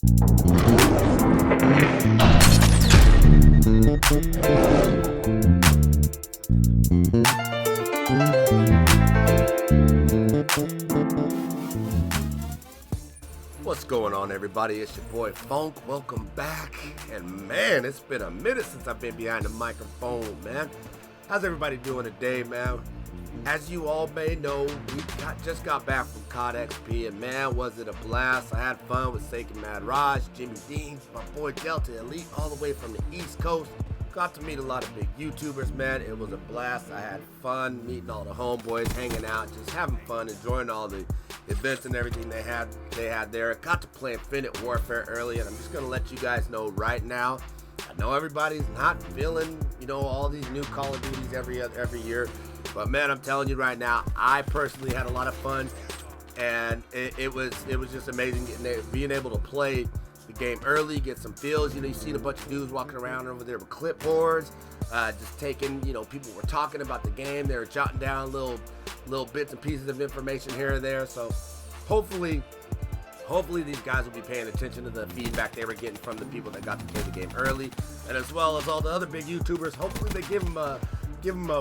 What's going on, everybody? It's your boy Funk. Welcome back. And man, it's been a minute since I've been behind the microphone, man. How's everybody doing today, man? As you all may know, we just got back from COD XP, and man, was it a blast. I had fun with Sake Mad Raj, Jimmy Dean, my boy Delta Elite, all the way from the East Coast. Got to meet a lot of big YouTubers, man. It was a blast. I had fun meeting all the homeboys, hanging out, just having fun, enjoying all the events and everything they had there. Got to play Infinite Warfare early, and I'm just gonna let you guys know right now. I know everybody's not feeling, all these new Call of Duties every year, but man, I'm telling you right now, I personally had a lot of fun, and it was just amazing being able to play the game early, get some feels. You seen a bunch of dudes walking around over there with clipboards, just taking, people were talking about the game. They were jotting down little bits and pieces of information here and there. So hopefully these guys will be paying attention to the feedback they were getting from the people that got to play the game early, and as well as all the other big YouTubers. Hopefully they give them a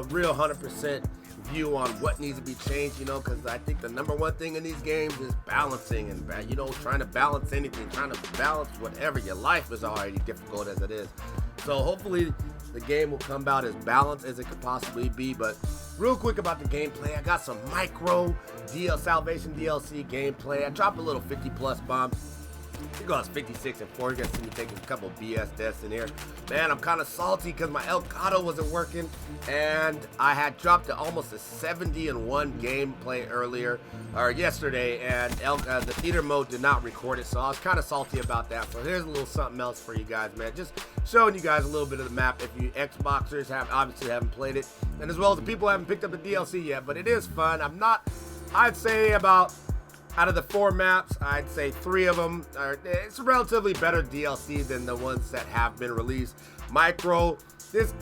real 100% view on what needs to be changed, because I think the number one thing in these games is balancing, and trying to balance anything, trying to balance whatever. Your life is already difficult as it is. So hopefully the game will come out as balanced as it could possibly be. But real quick about the gameplay, I got some micro Salvation DLC gameplay. I dropped a little 50+ bomb. I think I was 56 and 4. You guys see me taking a couple BS deaths in here. Man, I'm kind of salty because my El Gato wasn't working, and I had dropped to almost a 70-1 gameplay yesterday, and the theater mode did not record it, so I was kind of salty about that. So here's a little something else for you guys, man. Just showing you guys a little bit of the map. If you Xboxers obviously haven't played it, and as well as the people who haven't picked up the DLC yet, but it is fun. I'd say out of the 4 maps, I'd say 3 of them it's a relatively better DLC than the ones that have been released. Micro, this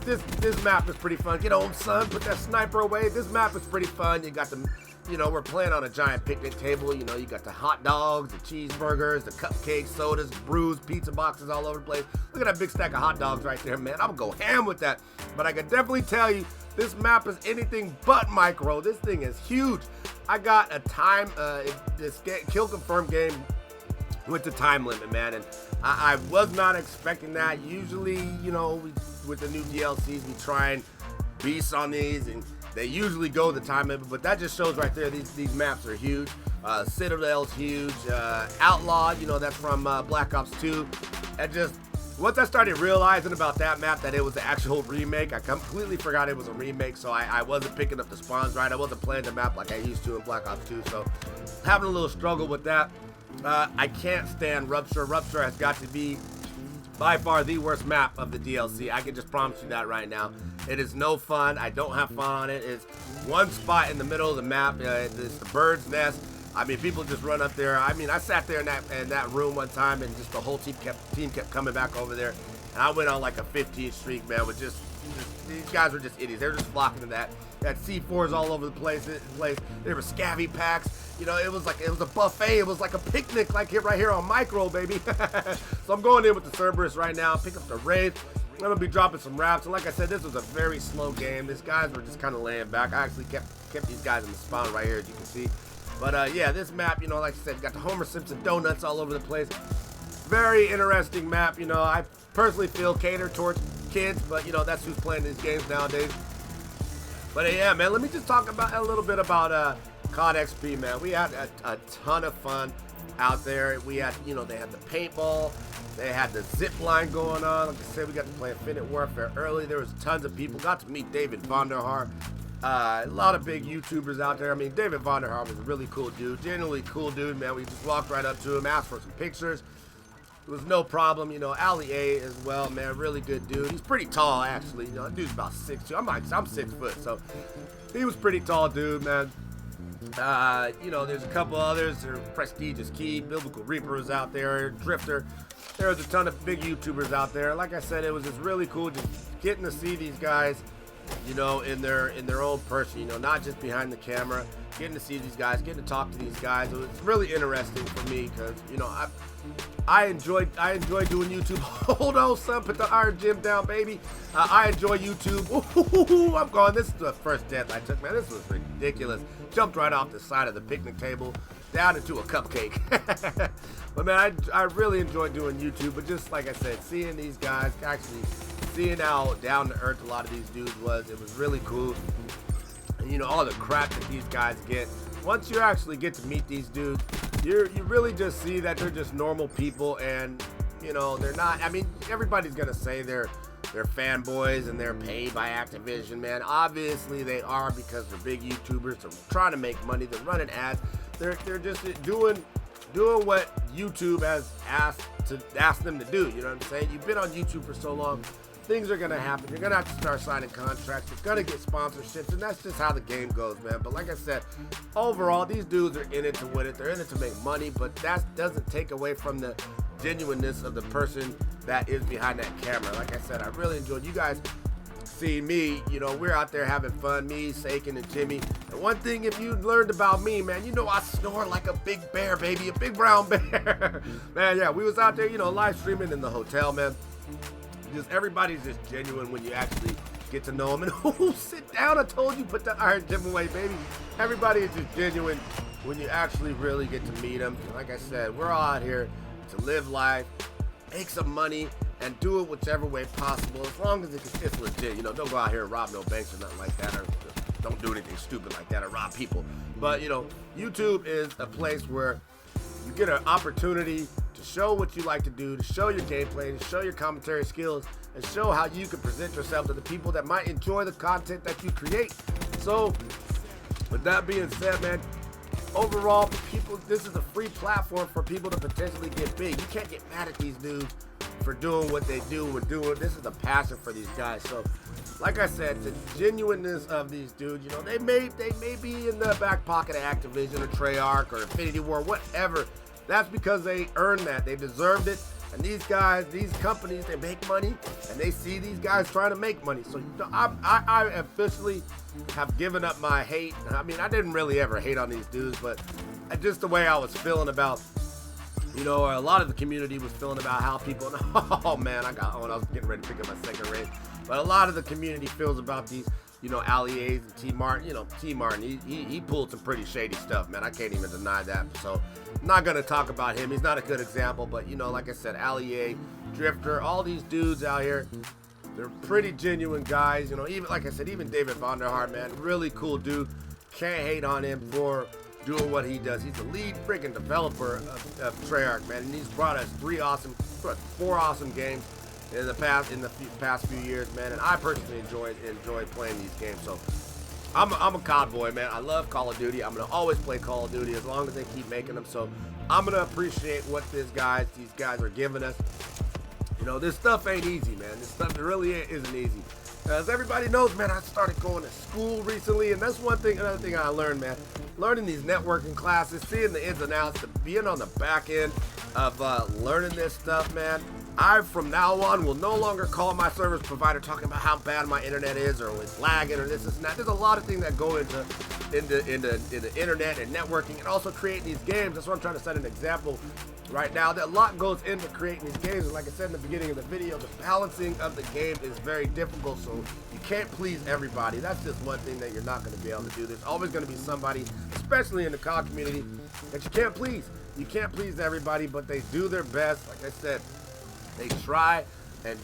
map is pretty fun. Get home, son, put that sniper away. This map is pretty fun. You got the, we're playing on a giant picnic table. You got the hot dogs, the cheeseburgers, the cupcakes, sodas, brews, pizza boxes all over the place. Look at that big stack of hot dogs right there, man. I'm gonna go ham with that. But I can definitely tell you, this map is anything but micro. This thing is huge. I got a time, this kill confirmed game with the time limit, man, and I was not expecting that. Usually, with the new DLCs, we try and beast on these, and they usually go the time limit, but that just shows right there, these maps are huge. Citadel's huge. Outlaw, that's from Black Ops 2. Once I started realizing about that map that it was the actual remake, I completely forgot it was a remake, so I wasn't picking up the spawns right. I wasn't playing the map like I used to in Black Ops 2, so having a little struggle with that. I can't stand Rupture. Rupture has got to be by far the worst map of the DLC. I can just promise you that right now. It is no fun. I don't have fun on it. It's one spot in the middle of the map. It's the bird's nest. I mean, people just run up there. I mean, I sat there in that room one time, and just the whole team kept coming back over there, and I went on like a 15 streak, man. With just these guys were just idiots. They were just flocking to that. Had C4s all over the place. There were scavvy packs. It was a buffet. It was like a picnic, right here on Micro, baby. So I'm going in with the Cerberus right now. Pick up the Wraith. I'm gonna be dropping some raps, and like I said, this was a very slow game. These guys were just kind of laying back. I actually kept these guys in the spawn right here, as you can see. But yeah, this map, like I said, got the Homer Simpson donuts all over the place. Very interesting map. I personally feel catered towards kids, but that's who's playing these games nowadays. But yeah, man, let me just talk about a little bit about COD XP, man. We had a ton of fun out there. We had, they had the paintball, they had the zip line going on. Like I said, we got to play Infinite Warfare early. There was tons of people. Got to meet David Vonderhaar. A lot of big YouTubers out there. I mean, David Vonderhaar was a really cool dude. Genuinely cool dude, man. We just walked right up to him, asked for some pictures. It was no problem. Ali A as well, man. Really good dude. He's pretty tall, actually. That dude's about 6'2". I'm 6 foot, so he was pretty tall dude, man. There's a couple others. There's Prestigious Key, Biblical Reaper was out there, Drifter. There was a ton of big YouTubers out there. Like I said, it was just really cool just getting to see these guys you know, in their own person, you know, not just behind the camera. Getting to see these guys, getting to talk to these guys, it was really interesting for me because, you know, I enjoy doing YouTube. Hold on, son, put the iron gym down, baby. I enjoy YouTube. Ooh, I'm going. This is the first death I took, man. This was ridiculous. Jumped right off the side of the picnic table, down into a cupcake. But man, I really enjoy doing YouTube. But just like I said, seeing these guys, actually seeing how down to earth a lot of these dudes was, it was really cool. And you know, all the crap that these guys get. Once you actually get to meet these dudes, you really just see that they're just normal people, and you know, they're not. I mean, everybody's gonna say they're fanboys and they're paid by Activision, man. Obviously they are, because they're big YouTubers. They're trying to make money. They're running ads. They're just doing what YouTube has asked them to do. You know what I'm saying? You've been on YouTube for so long. Things are gonna happen. You're gonna have to start signing contracts. You're gonna get sponsorships, and that's just how the game goes, man. But like I said, overall, these dudes are in it to win it. They're in it to make money, but that doesn't take away from the genuineness of the person that is behind that camera. Like I said, I really enjoyed you guys seeing me. You know, we're out there having fun, me, Sakin, and Timmy. And one thing, if you learned about me, man, you know I snore like a big bear, baby, a big brown bear. Man, yeah, we was out there, you know, live streaming in the hotel, man. Just everybody's just genuine when you actually get to know them. And oh, sit down! I told you, put the iron gym away, baby. Everybody is just genuine when you actually really get to meet them. Like I said, we're all out here to live life, make some money, and do it whichever way possible, as long as it's legit. You know, don't go out here and rob no banks or nothing like that, or don't do anything stupid like that, or rob people. But you know, YouTube is a place where you get an opportunity to show what you like to do, to show your gameplay, to show your commentary skills, and show how you can present yourself to the people that might enjoy the content that you create. So, with that being said, man, overall, people, this is a free platform for people to potentially get big. You can't get mad at these dudes for doing what they do. This is a passion for these guys. So, like I said, the genuineness of these dudes, you know, they may be in the back pocket of Activision or Treyarch or Infinity War, whatever. That's because they earned that. They deserved it. And these guys, these companies, they make money, and they see these guys trying to make money. So, you know, I officially have given up my hate. I mean, I didn't really ever hate on these dudes, but just the way I was feeling about, you know, a lot of the community was feeling about how people, oh man, I was getting ready to pick up my second race. But a lot of the community feels about these, you know, Allies and T Martin. You know, T Martin, he pulled some pretty shady stuff, man. I can't even deny that. So I'm not going to talk about him. He's not a good example. But, you know, like I said, Allier, Drifter, all these dudes out here, they're pretty genuine guys. You know, even, like I said, even David Vonderhaar, man, really cool dude. Can't hate on him for doing what he does. He's the lead freaking developer of Treyarch, man. And he's brought us four awesome games in the past few years, man, and I personally enjoy playing these games. So I'm a COD boy, man. I love Call of Duty. I'm gonna always play Call of Duty as long as they keep making them. So I'm gonna appreciate what these guys are giving us. You know, this stuff ain't easy, man. This stuff really isn't easy. As everybody knows, man, I started going to school recently, and that's another thing I learned, man. Learning these networking classes, seeing the ins and outs, being on the back end of learning this stuff, man. I, from now on, will no longer call my service provider talking about how bad my internet is, or it's lagging, or this and that. There's a lot of things that go into internet and networking, and also creating these games. That's what I'm trying to set an example right now. That a lot goes into creating these games, and like I said in the beginning of the video, the balancing of the game is very difficult. So you can't please everybody. That's just one thing that you're not going to be able to do. There's always going to be somebody, especially in the COD community, that you can't please. You can't please everybody, but they do their best. Like I said, they try and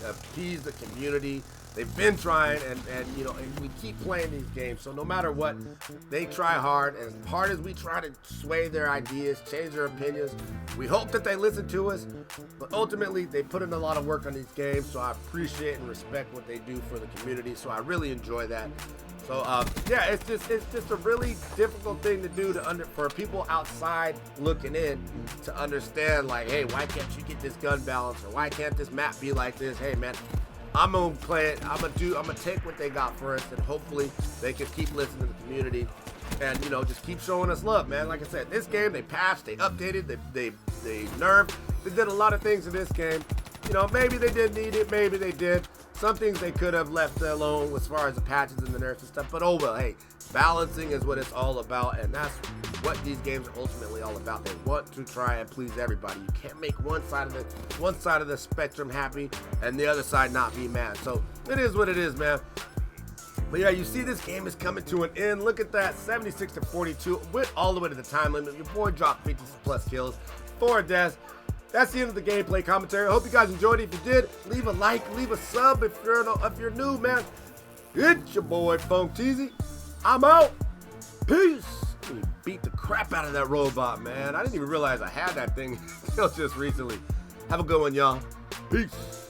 appease the community. They've been trying, and you know, and we keep playing these games. So no matter what, they try hard. As hard as we try to sway their ideas, change their opinions, we hope that they listen to us. But ultimately, they put in a lot of work on these games. So I appreciate and respect what they do for the community. So I really enjoy that. So yeah, it's just a really difficult thing to do for people outside looking in to understand, like, hey, why can't you get this gun balance, or why can't this map be like this? Hey man, I'm gonna play it. I'm gonna take what they got for us, and hopefully they can keep listening to the community, and you know, just keep showing us love, man. Like I said, this game, they patched, they updated, they nerfed, they did a lot of things in this game. You know, maybe they didn't need it, maybe they did. Some things they could have left alone as far as the patches and the nerfs and stuff, but oh well, hey, balancing is what it's all about, and that's what these games are ultimately all about. They want to try and please everybody. You can't make one side of the spectrum happy and the other side not be mad. So it is what it is, man. But yeah, you see this game is coming to an end. Look at that, 76-42, went all the way to the time limit. Your boy dropped 50 plus kills, 4 deaths. That's the end of the gameplay commentary. I hope you guys enjoyed it. If you did, leave a like, leave a sub if you're new, man. It's your boy Funk Teasy. I'm out. Peace. He beat the crap out of that robot, man. I didn't even realize I had that thing until just recently. Have a good one, y'all. Peace.